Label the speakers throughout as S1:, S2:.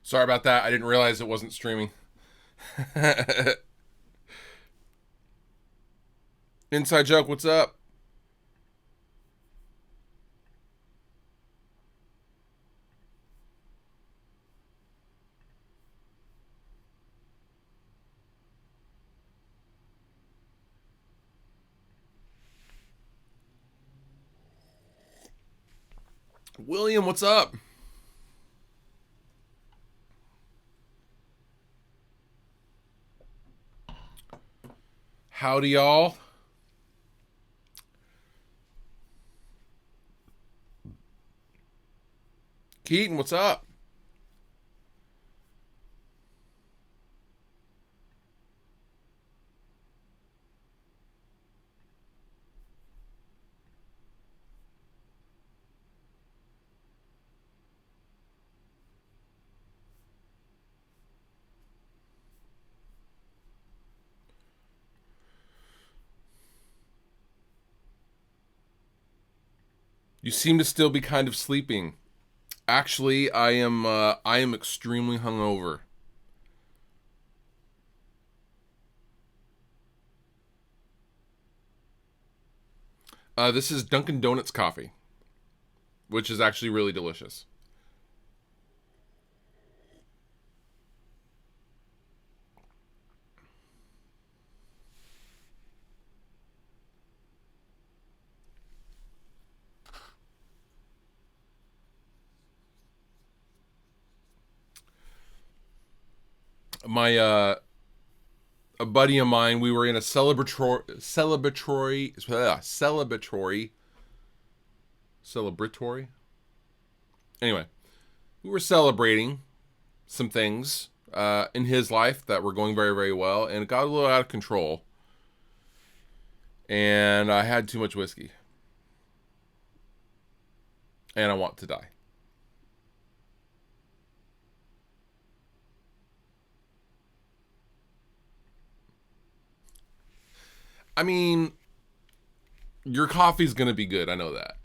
S1: Sorry about that. I didn't realize it wasn't streaming. Inside joke, what's up? William, what's up? Howdy, y'all. Keaton, what's up? You seem to still be kind of sleeping. Actually, I am extremely hungover. This is Dunkin' Donuts coffee, which is actually really delicious. My a buddy of mine, we were in a celebratory. Anyway, we were celebrating some things in his life that were going very, very well, and it got a little out of control. And I had too much whiskey, and I want to die. I mean, your coffee's gonna be good. I know that,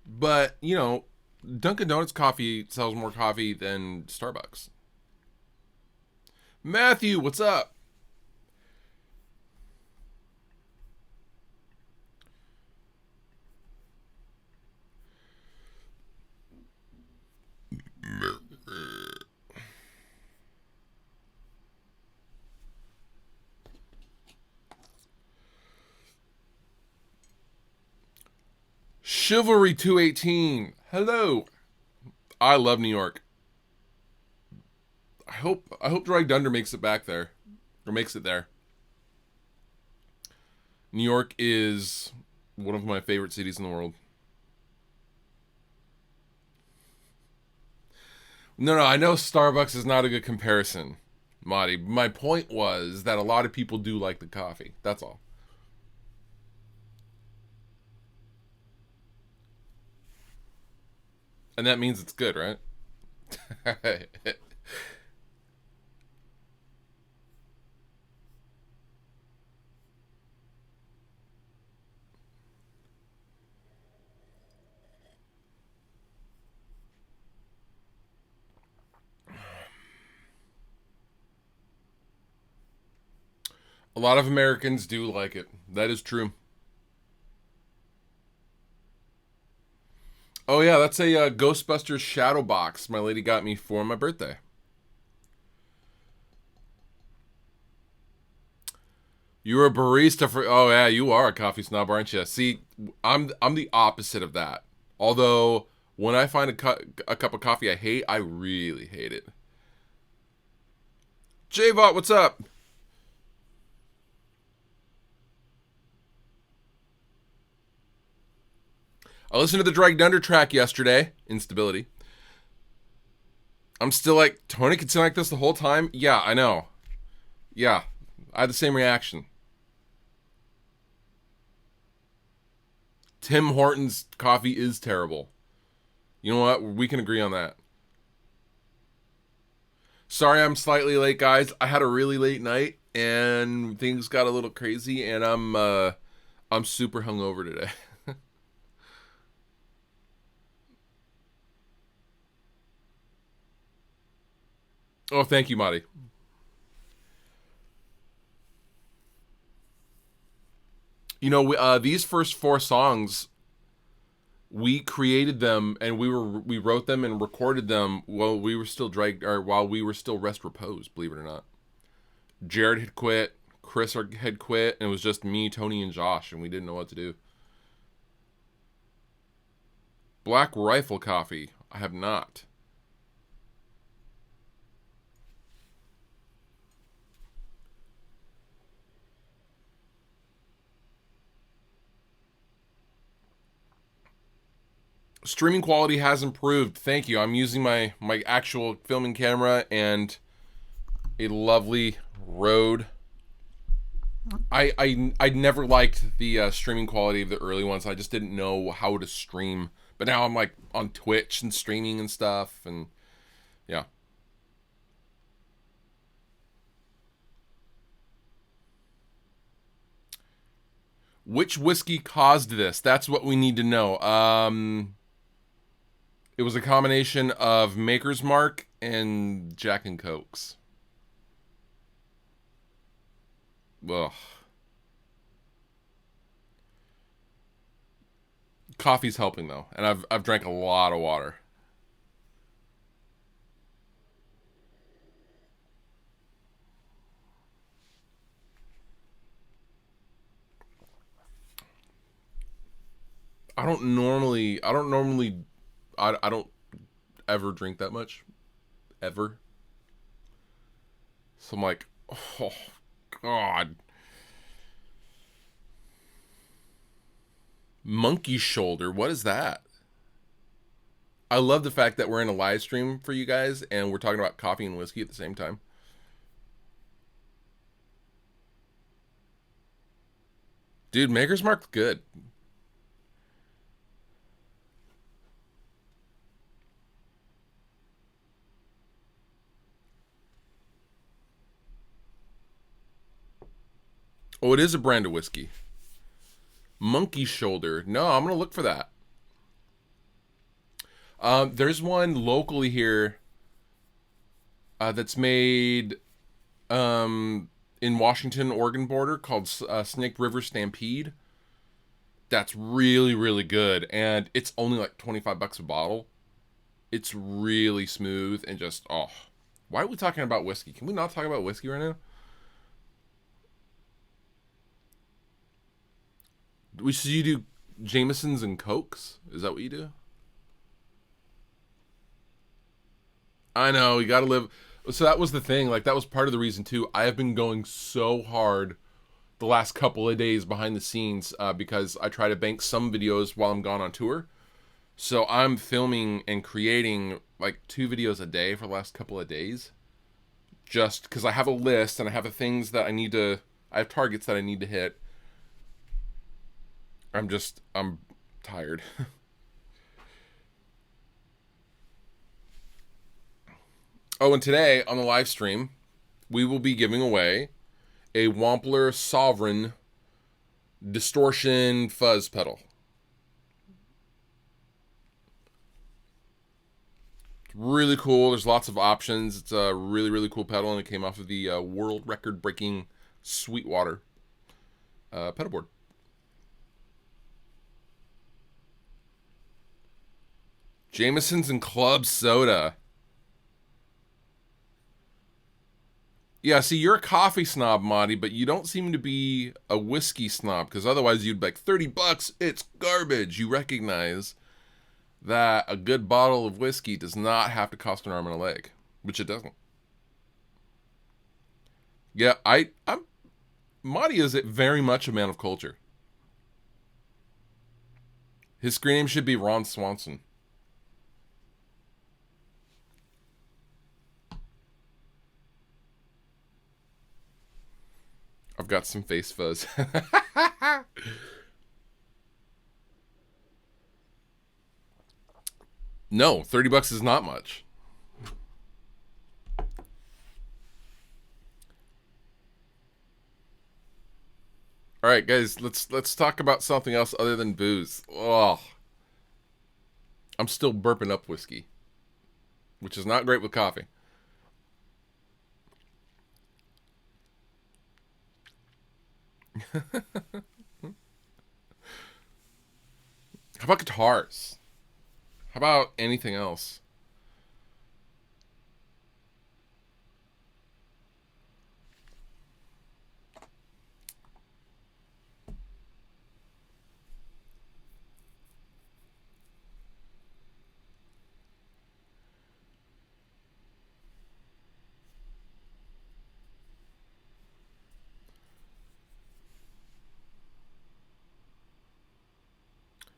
S1: but Dunkin' Donuts coffee sells more coffee than Starbucks. Matthew, what's up? Chivalry 218. Hello. I love New York. I hope Drag Dunder makes it back there. Or makes it there. New York is one of my favorite cities in the world. No, I know Starbucks is not a good comparison, Marty. My point was that a lot of people do like the coffee. That's all. And that means it's good, right? A lot of Americans do like it. That is true. Oh yeah, that's a Ghostbusters shadow box my lady got me for my birthday. You're a barista for. Oh yeah, you are a coffee snob, aren't you? See, I'm the opposite of that. Although when I find a cup of coffee I hate, I really hate it. Jvot, what's up? I listened to the Drag Dunder track yesterday. Instability. I'm still like, Tony could sound like this the whole time. Yeah, I know. Yeah, I had the same reaction. Tim Hortons coffee is terrible. You know what? We can agree on that. Sorry I'm slightly late, guys. I had a really late night and things got a little crazy, and I'm super hungover today. Oh, thank you, Marty. You know, these first four songs, we created them and we wrote them and recorded them while we were still while we were still rest repose. Believe it or not, Jared had quit, Chris had quit, and it was just me, Tony, and Josh, and we didn't know what to do. Black Rifle Coffee, I have not. Streaming quality has improved. Thank you. I'm using my actual filming camera and a lovely Rode. I never liked the streaming quality of the early ones. I just didn't know how to stream. But now I'm like on Twitch and streaming and stuff, and yeah. Which whiskey caused this? That's what we need to know. It was a combination of Maker's Mark and Jack and Cokes. Ugh. Coffee's helping though, and I've drank a lot of water. I don't ever drink that much, ever. So I'm like, oh God, monkey shoulder. What is that? I love the fact that we're in a live stream for you guys and we're talking about coffee and whiskey at the same time. Dude, Maker's Mark's good. Oh, it is a brand of whiskey. Monkey shoulder. No, I'm gonna look for that. There's one locally here that's made in Washington, Oregon border called Snake River Stampede. That's really, really good, and it's only like 25 bucks a bottle. It's really smooth and just oh. Why are we talking about whiskey? Can we not talk about whiskey right now? So you do Jamesons and Cokes? Is that what you do? I know, you gotta live. So that was the thing. Like, that was part of the reason, too. I have been going so hard the last couple of days behind the scenes because I try to bank some videos while I'm gone on tour. So I'm filming and creating like 2 videos a day for the last couple of days. Just because I have a list and I have the things that I need to. I have targets that I need to hit. I'm tired. Oh, and today on the live stream, we will be giving away a Wampler Sovereign distortion fuzz pedal. Really cool. There's lots of options. It's a really, really cool pedal, and it came off of the world record breaking Sweetwater pedal board. Jameson's and Club Soda. Yeah, see, you're a coffee snob, Monty, but you don't seem to be a whiskey snob, because otherwise you'd be like, 30 bucks, it's garbage. You recognize that a good bottle of whiskey does not have to cost an arm and a leg, which it doesn't. Yeah, I'm Monty is very much a man of culture. His screen name should be Ron Swanson. I've got some face fuzz. No, 30 bucks is not much. All right, guys, let's talk about something else other than booze. Oh, I'm still burping up whiskey, which is not great with coffee. How about guitars? How about anything else?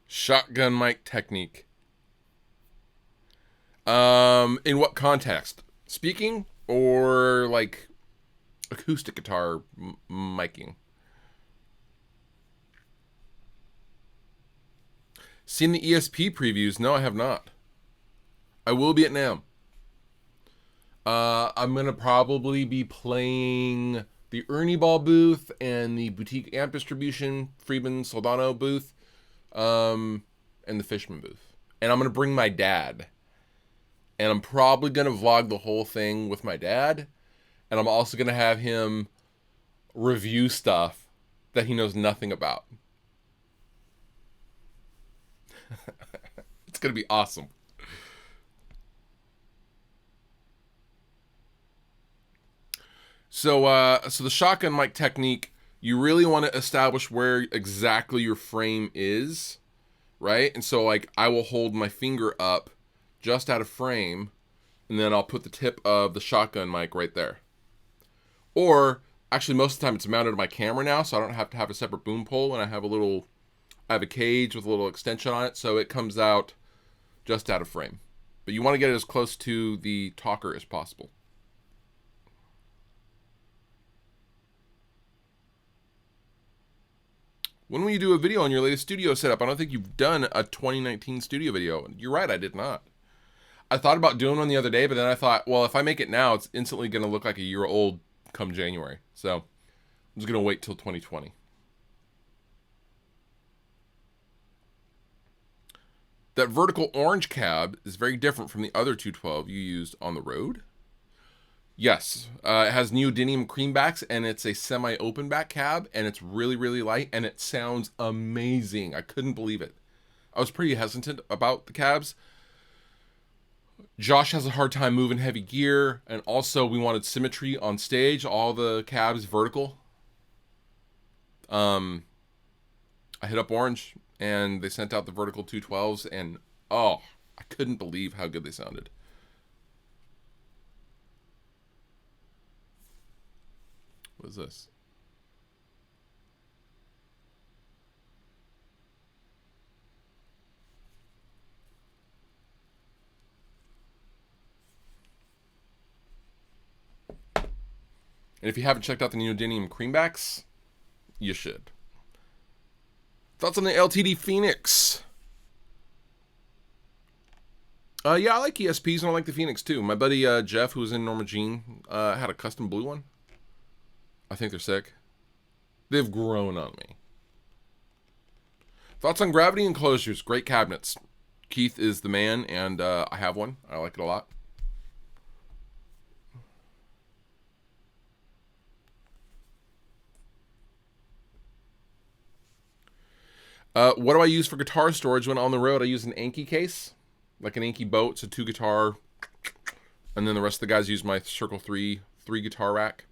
S1: Shotgun mic technique. In what context? Speaking or like acoustic guitar miking? Seen the ESP previews? No, I have not. I will be at NAMM. I'm gonna probably be playing the Ernie Ball booth and the Boutique Amp Distribution Friedman Soldano booth, and the Fishman booth. And I'm gonna bring my dad. And I'm probably gonna vlog the whole thing with my dad. And I'm also gonna have him review stuff that he knows nothing about. It's gonna be awesome. So the shotgun mic technique, you really want to establish where exactly your frame is, right? And so like I will hold my finger up just out of frame, and then I'll put the tip of the shotgun mic right there. Or actually, most of the time it's mounted to my camera now, so I don't have to have a separate boom pole, and I have a cage with a little extension on it, so it comes out just out of frame. But you want to get it as close to the talker as possible. When will you do a video on your latest studio setup? I don't think you've done a 2019 studio video. You're right, I did not. I thought about doing one the other day, but then I thought, well, if I make it now, it's instantly going to look like a year old come January. So I'm just going to wait till 2020. That vertical orange cab is very different from the other 212 you used on the road. Yes, it has neodymium creambacks, and it's a semi-open back cab, and it's really, really light, and it sounds amazing. I couldn't believe it. I was pretty hesitant about the cabs. Josh has a hard time moving heavy gear, and also we wanted symmetry on stage. All the cabs vertical. I hit up Orange, and they sent out the vertical 212s, and oh, I couldn't believe how good they sounded. What is this? And if you haven't checked out the neodymium creambacks, you should. Thoughts on the LTD Phoenix? Yeah, I like ESPs and I like the Phoenix too. My buddy Jeff, who was in Norma Jean, had a custom blue one. I think they're sick. They've grown on me. Thoughts on gravity enclosures? Great cabinets. Keith is the man, and I have one. I like it a lot. What do I use for guitar storage when on the road? I use an Anki case, like an Anki boat. It's a 2 guitar, and then the rest of the guys use my Circle 3 guitar rack.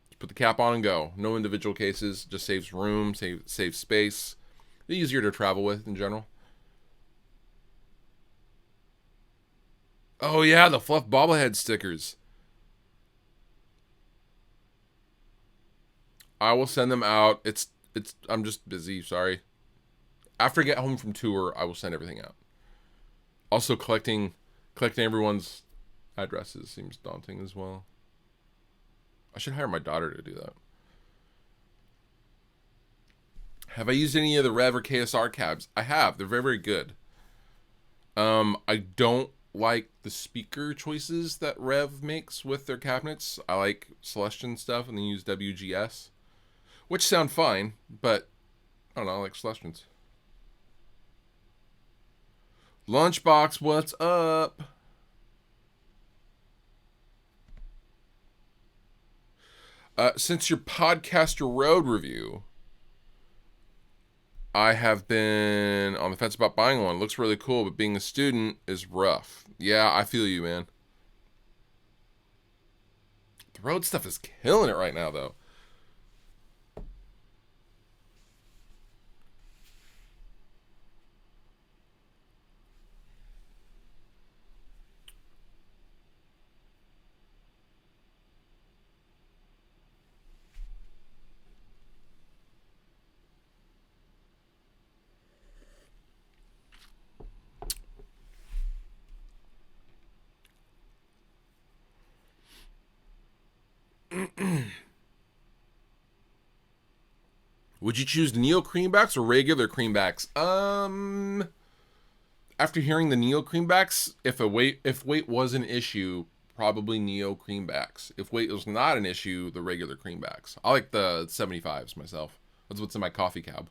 S1: Just put the cap on and go. No individual cases. Just saves room, saves space. They're easier to travel with in general. Oh yeah, the fluff bobblehead stickers. I will send them out. I'm just busy, sorry. After I get home from tour, I will send everything out. Also collecting everyone's addresses seems daunting as well. I should hire my daughter to do that. Have I used any of the Rev or KSR cabs? I have. They're very, very good. I don't like the speaker choices that Rev makes with their cabinets. I like Celestion stuff, and they use WGS, which sound fine, but I don't know, I like Celestions. Lunchbox, what's up? Since your podcaster road review, I have been on the fence about buying one. It looks really cool, but being a student is rough. Yeah, I feel you, man. The road stuff is killing it right now, though. Would you choose Neo creambacks or regular creambacks? After hearing the Neo creambacks, if weight was an issue, probably Neo creambacks. If weight was not an issue, the regular creambacks. I like the 75s myself. That's what's in my coffee cab.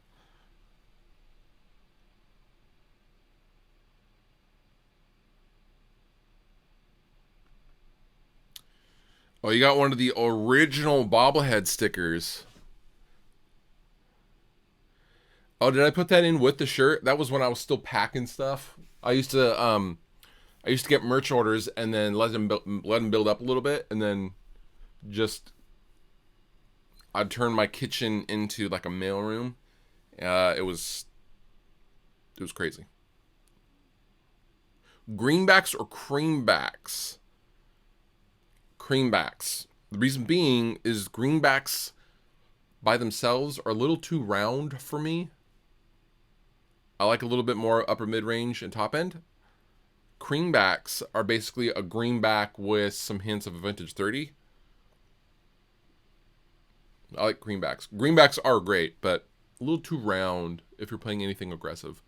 S1: Oh, you got one of the original bobblehead stickers. Oh, did I put that in with the shirt? That was when I was still packing stuff. I used to get merch orders and then let them build up a little bit, and then just I'd turn my kitchen into like a mailroom. It was crazy. Greenbacks or creambacks? Creambacks. The reason being is greenbacks by themselves are a little too round for me. I like a little bit more upper mid range and top end. Creambacks are basically a greenback with some hints of a vintage 30. I like greenbacks. Greenbacks are great, but a little too round if you're playing anything aggressive.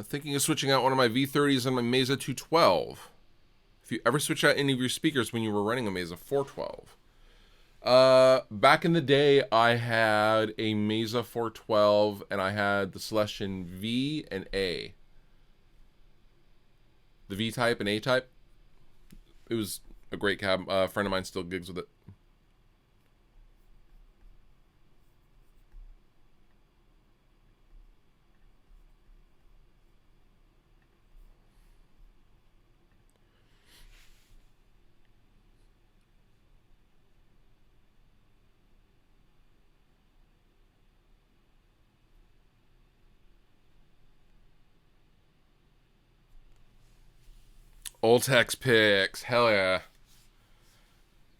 S1: Thinking of switching out one of my V30s on my Mesa 212. If you ever switch out any of your speakers when you were running a Mesa 412. Back in the day, I had a Mesa 412 and I had the Celestion V and A. The V type and A type. It was a great cab. A friend of mine still gigs with it. Oltex picks. Hell yeah.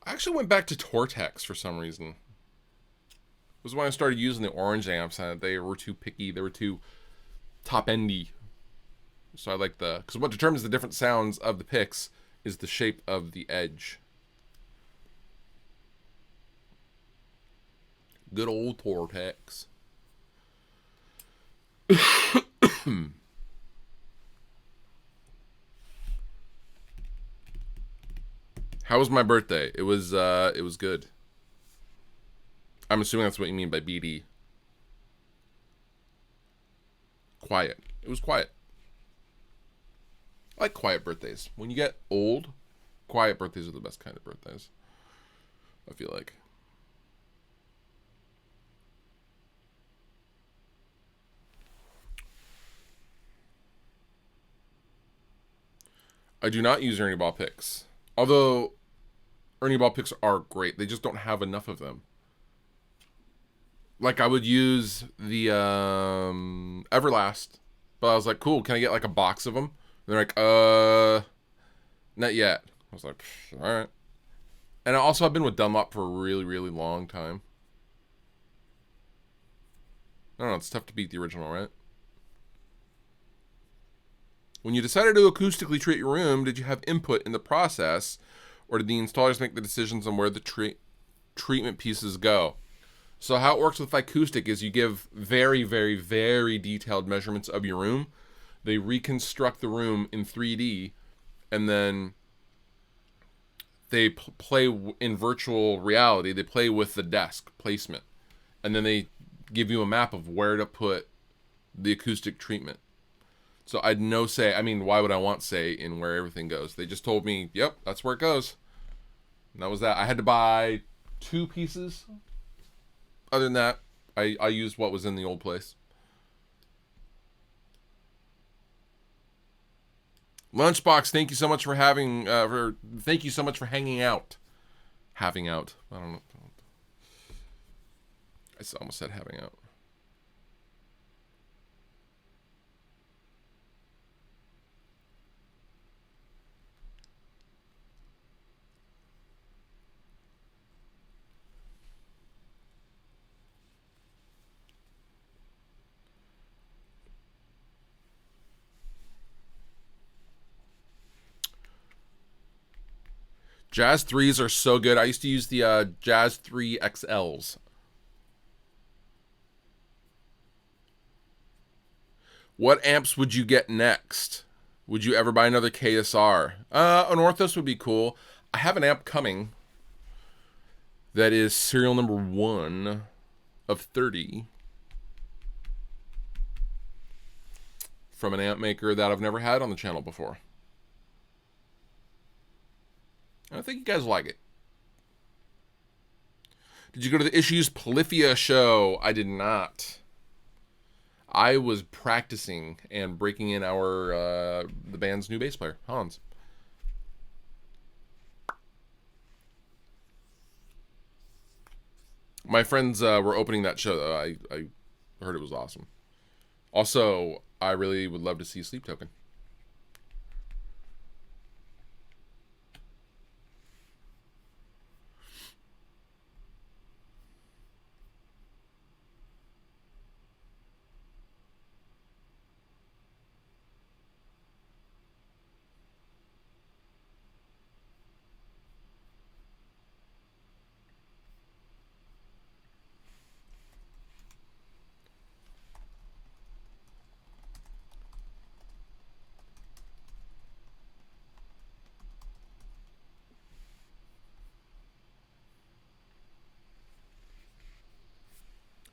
S1: I actually went back to Tortex for some reason. It was when I started using the orange amps and they were too picky. They were too top endy. So I like because what determines the different sounds of the picks is the shape of the edge. Good old Tortex. How was my birthday? It was good. I'm assuming that's what you mean by BD. Quiet. It was quiet. I like quiet birthdays. When you get old, quiet birthdays are the best kind of birthdays. I feel like. I do not use Ernie Ball picks. Although Ernie Ball picks are great. They just don't have enough of them. Like I would use the Everlast, but I was like, cool, can I get like a box of them? And they're like, not yet. I was like, all right. And also I've been with Dunlop for a really, really long time. I don't know, it's tough to beat the original, right? When you decided to acoustically treat your room, did you have input in the process, or do the installers make the decisions on where the treatment pieces go? So how it works with acoustic is you give very, very, very detailed measurements of your room. They reconstruct the room in 3D, and then they play in virtual reality. They play with the desk placement, and then they give you a map of where to put the acoustic treatment. So I'd no say. I mean, why would I want say in where everything goes? They just told me, yep, that's where it goes. And that was that. I had to buy 2 pieces. Other than that, I used what was in the old place. Lunchbox, thank you so much for thank you so much for hanging out. Having out. I don't know. I almost said having out. Jazz 3s are so good. I used to use the Jazz 3 XLs. What amps would you get next? Would you ever buy another KSR? An Orthos would be cool. I have an amp coming that is serial number 1 of 30 from an amp maker that I've never had on the channel before. I think you guys like it. Did you go to the Issues Polyphia show? I did not. I was practicing and breaking in the band's new bass player, Hans. My friends were opening that show, though. I heard it was awesome. Also, I really would love to see Sleep Token.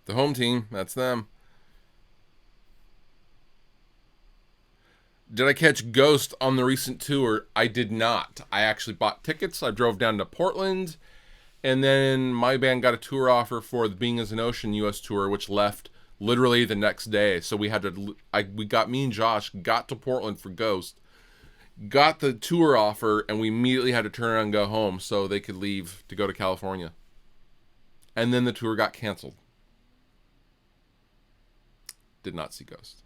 S1: The home team, that's them. Did I catch Ghost on the recent tour? I did not. I actually bought tickets. I drove down to Portland, and then my band got a tour offer for the Being as an Ocean US tour, which left literally the next day. So we had to, me and Josh got to Portland for Ghost, got the tour offer, and we immediately had to turn around and go home so they could leave to go to California. And then the tour got canceled. Did not see Ghost.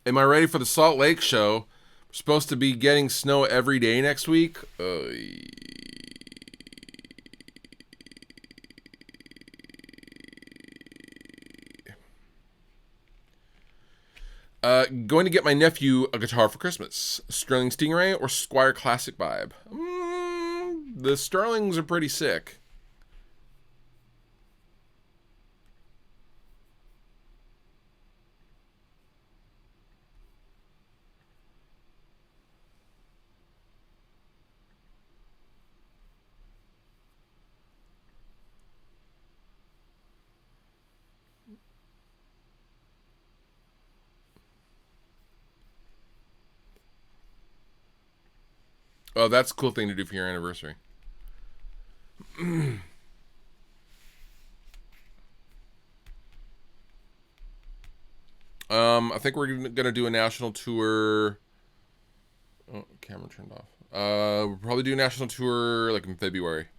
S1: Am I ready for the Salt Lake show? We're supposed to be getting snow every day next week. Going to get my nephew a guitar for Christmas. Sterling Stingray or Squire Classic Vibe? The Sterlings are pretty sick. Oh, that's a cool thing to do for your anniversary. I think we're gonna do a national tour. Oh, camera turned off. We'll probably do a national tour like in February.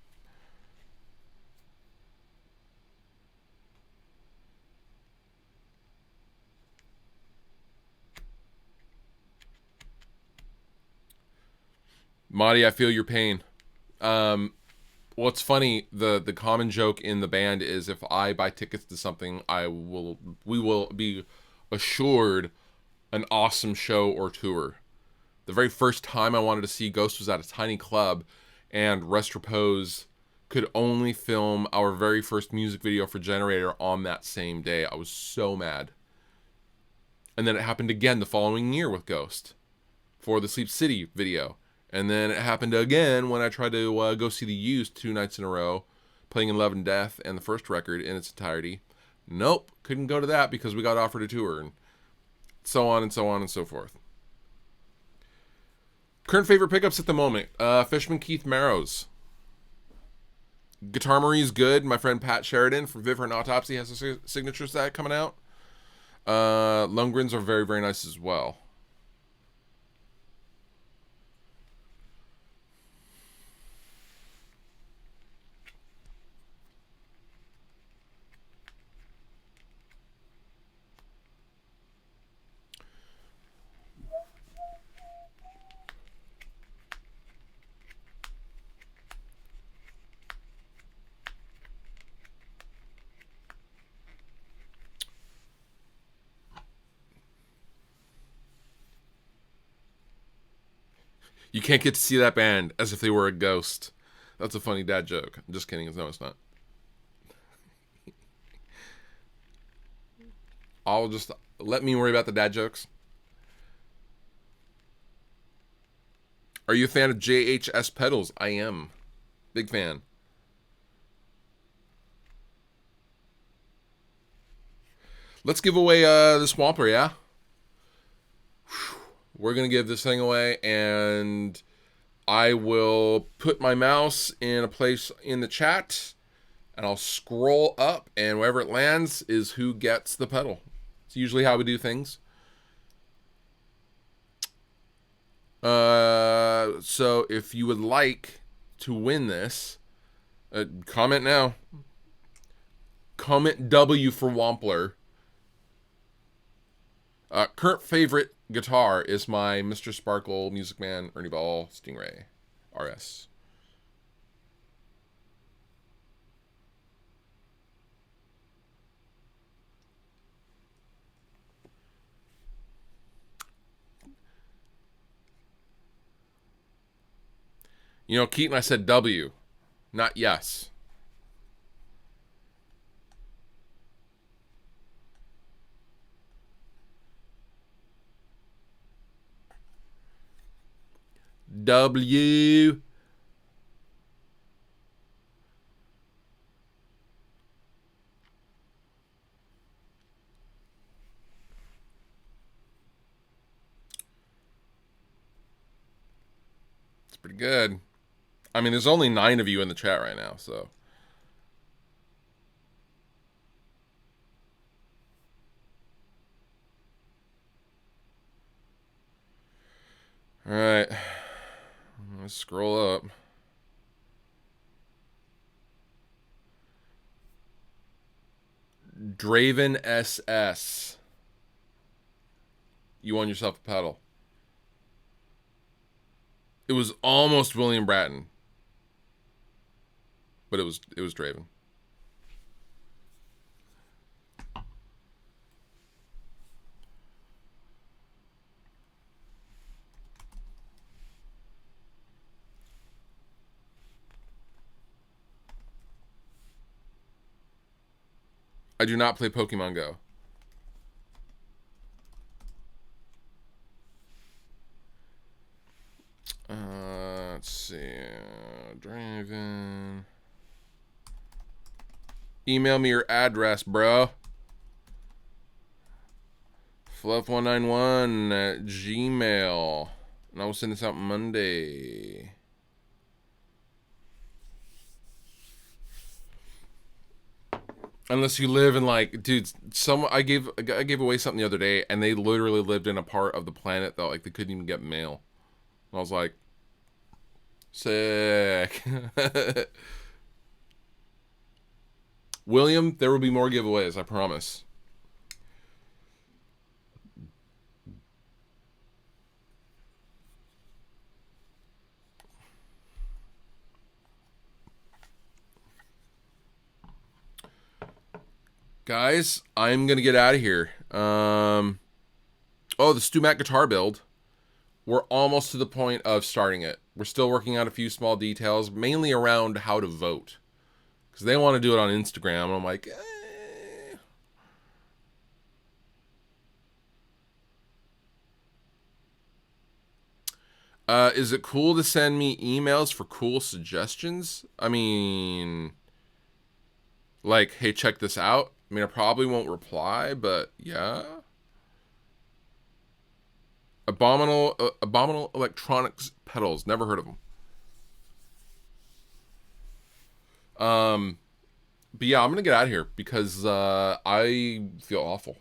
S1: Marty, I feel your pain. Well, it's funny. The common joke in the band is if I buy tickets to something, we will be assured an awesome show or tour. The very first time I wanted to see Ghost was at a tiny club, and Rest Repose could only film our very first music video for Generator on that same day. I was so mad. And then it happened again the following year with Ghost for the Sleep City video. And then it happened again when I tried to go see The Used 2 nights in a row, playing In Love and Death and the first record in its entirety. Nope, couldn't go to that because we got offered a tour, and so on and so on and so forth. Current favorite pickups at the moment, Fishman Keith Marrows. Guitar Marie's good. My friend Pat Sheridan from Viv for an Autopsy has a signature set coming out. Lundgrens are very, very nice as well. You can't get to see that band as if they were a ghost. That's a funny dad joke. I'm just kidding. No, it's not. I'll just let me worry about the dad jokes. Are you a fan of JHS pedals? I am. Big fan. Let's give away the Swampler, yeah? We're going to give this thing away, and I will put my mouse in a place in the chat, and I'll scroll up, and wherever it lands is who gets the pedal. It's usually how we do things. So if you would like to win this, comment now. Comment W for Wampler. Current favorite guitar is my Mr. Sparkle Music Man Ernie Ball Stingray RS. You know, Keaton, I said W, not yes. W. It's pretty good. I mean, there's only 9 of you in the chat right now, so. All right. Let's scroll up. Draven SS. You won yourself a pedal. It was almost William Bratton, but it was Draven. I do not play Pokemon Go. Let's see. Draven. Email me your address, bro. Fluff191@gmail. And I will send this out Monday. Unless you live in like, dude, I gave away something the other day, and they literally lived in a part of the planet that like they couldn't even get mail. And I was like, sick. William, there will be more giveaways, I promise. Guys, I'm gonna get out of here. Oh, the Stu Mac guitar build. We're almost to the point of starting it. We're still working out a few small details, mainly around how to vote, because they want to do it on Instagram. And I'm like, is it cool to send me emails for cool suggestions? I mean, like, hey, check this out. I mean, I probably won't reply, but yeah. Abominable Electronics pedals. Never heard of them. But yeah, I'm gonna get out of here because I feel awful.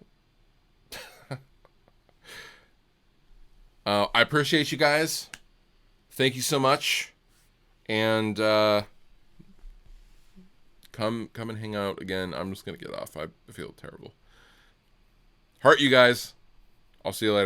S1: I appreciate you guys. Thank you so much, and come and hang out again. I'm just gonna get off. I feel terrible. Heart you guys. I'll see you later.